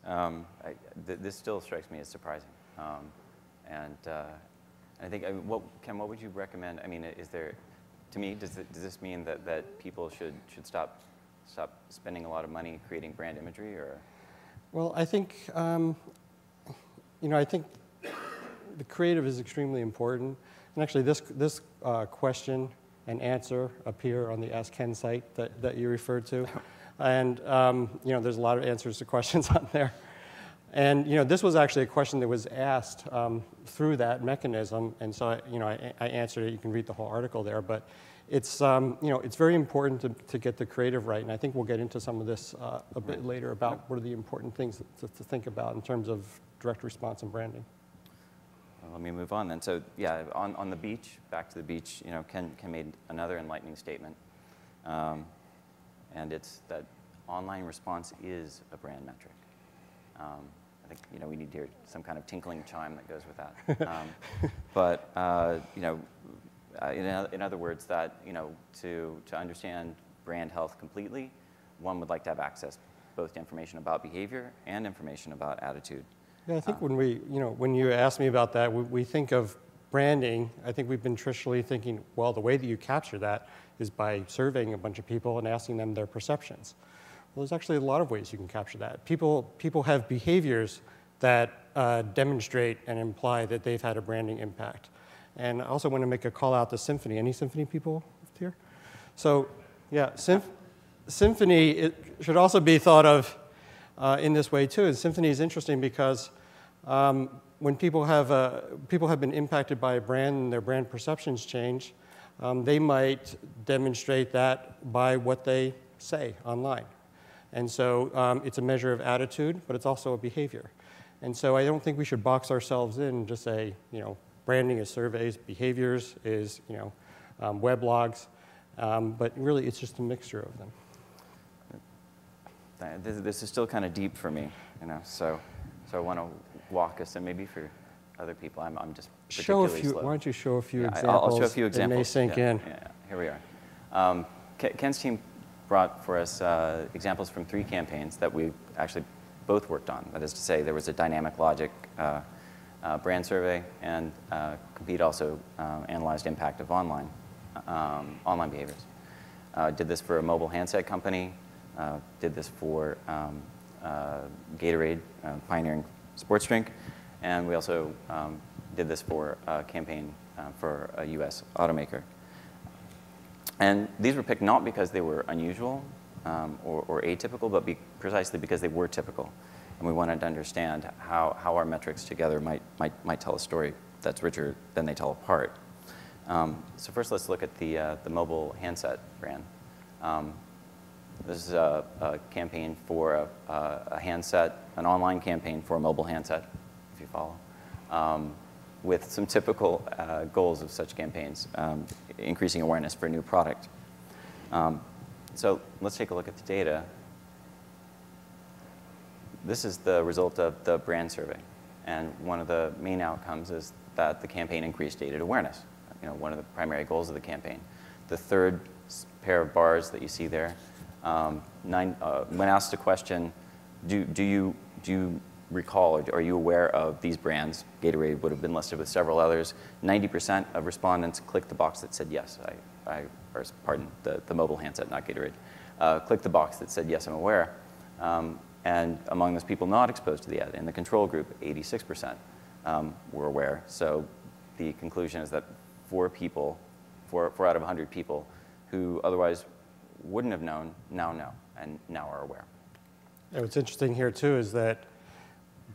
Thanks. This still strikes me as surprising. And I think, Ken, what would you recommend? I mean, is there, to me, does this mean that people should stop spending a lot of money creating brand imagery, or? Well, I think, I think the creative is extremely important. And actually, this question and answer appear on the Ask Ken site that you referred to. And there's a lot of answers to questions on there. And this was actually a question that was asked through that mechanism. And so I answered it. You can read the whole article there. But it's it's very important to get the creative right. And I think we'll get into some of this a bit later about what are the important things to think about in terms of direct response and branding. Well, let me move on then. So yeah, on the beach, back to the beach. Ken made another enlightening statement. And it's that online response is a brand metric. I think we need to hear some kind of tinkling chime that goes with that. But in other words, that to understand brand health completely, one would like to have access both to information about behavior and information about attitude. Yeah, I think when you ask me about that, we think of branding. I think we've been traditionally thinking, well, the way that you capture that is by surveying a bunch of people and asking them their perceptions. Well, there's actually a lot of ways you can capture that. People have behaviors that demonstrate and imply that they've had a branding impact. And I also want to make a call out to Symphony. Any Symphony people here? So yeah, Symphony, it should also be thought of in this way too. And Symphony is interesting because when people have been impacted by a brand and their brand perceptions change, they might demonstrate that by what they say online. And so it's a measure of attitude, but it's also a behavior. And so I don't think we should box ourselves in and just say, branding is surveys, behaviors is, weblogs, but really it's just a mixture of them. This is still kind of deep for me, so I want to walk us, and maybe for other people, I'm just particularly slow. Why don't you show a few examples? I'll show a few examples. It may sink in. Yeah, here we are. Ken's team brought for us examples from 3 campaigns that we actually both worked on. That is to say, there was a dynamic logic brand survey, and Compete also analyzed impact of online behaviors. Did this for a mobile handset company. Did this for Gatorade, pioneering sports drink, and we also did this for a campaign for a U.S. automaker. And these were picked not because they were unusual or atypical, but precisely because they were typical. And we wanted to understand how our metrics together might tell a story that's richer than they tell apart. So first, let's look at the mobile handset brand. This is a campaign for a handset, an online campaign for a mobile handset, if you follow, with some typical goals of such campaigns, increasing awareness for a new product. So let's take a look at the data. This is the result of the brand survey. And one of the main outcomes is that the campaign increased aided awareness, one of the primary goals of the campaign. The third pair of bars that you see there, when asked a question, do you recall, or are you aware of these brands? Gatorade would have been listed with several others. 90% of respondents clicked the box that said yes. Or pardon, the mobile handset, not Gatorade. Clicked the box that said yes, I'm aware. And among those people not exposed to the ad, in the control group, 86% were aware. So the conclusion is that 4 out of 100 people who otherwise wouldn't have known now know, and now are aware. And what's interesting here too is that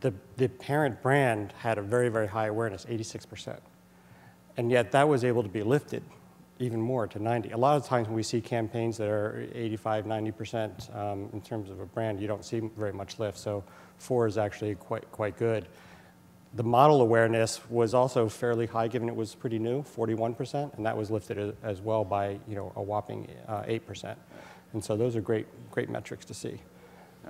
the parent brand had a very, very high awareness, 86%. And yet that was able to be lifted even more to 90. A lot of times when we see campaigns that are 85, 90% in terms of a brand, you don't see very much lift. So 4 is actually quite good. The model awareness was also fairly high, given it was pretty new, 41%, and that was lifted as well by a whopping 8%. And so those are great metrics to see.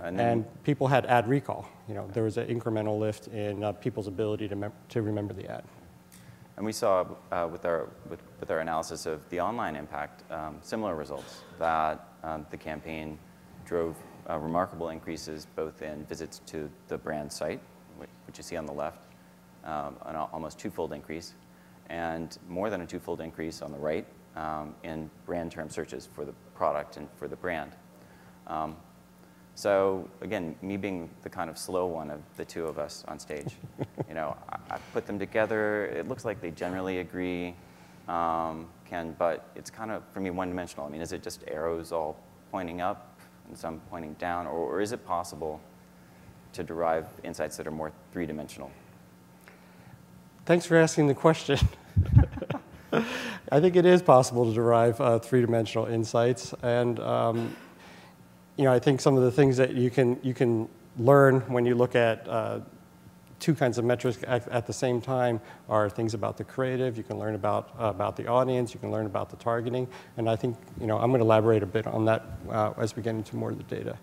And people had ad recall. There was an incremental lift in people's ability to remember the ad. And we saw with our analysis of the online impact similar results, that the campaign drove remarkable increases both in visits to the brand site, which you see on the left, an almost twofold increase, and more than a twofold increase on the right in brand term searches for the product and for the brand. So again, me being the kind of slow one of the two of us on stage, you know, I put them together. It looks like they generally agree, Ken, but it's kind of, for me, one-dimensional. I mean, is it just arrows all pointing up and some pointing down, or is it possible to derive insights that are more three-dimensional? Thanks for asking the question. I think it is possible to derive three-dimensional insights, and you know, I think some of the things that you can learn when you look at two kinds of metrics at the same time are things about the creative. You can learn about the audience. You can learn about the targeting, and I think, you know, I'm going to elaborate a bit on that as we get into more of the data.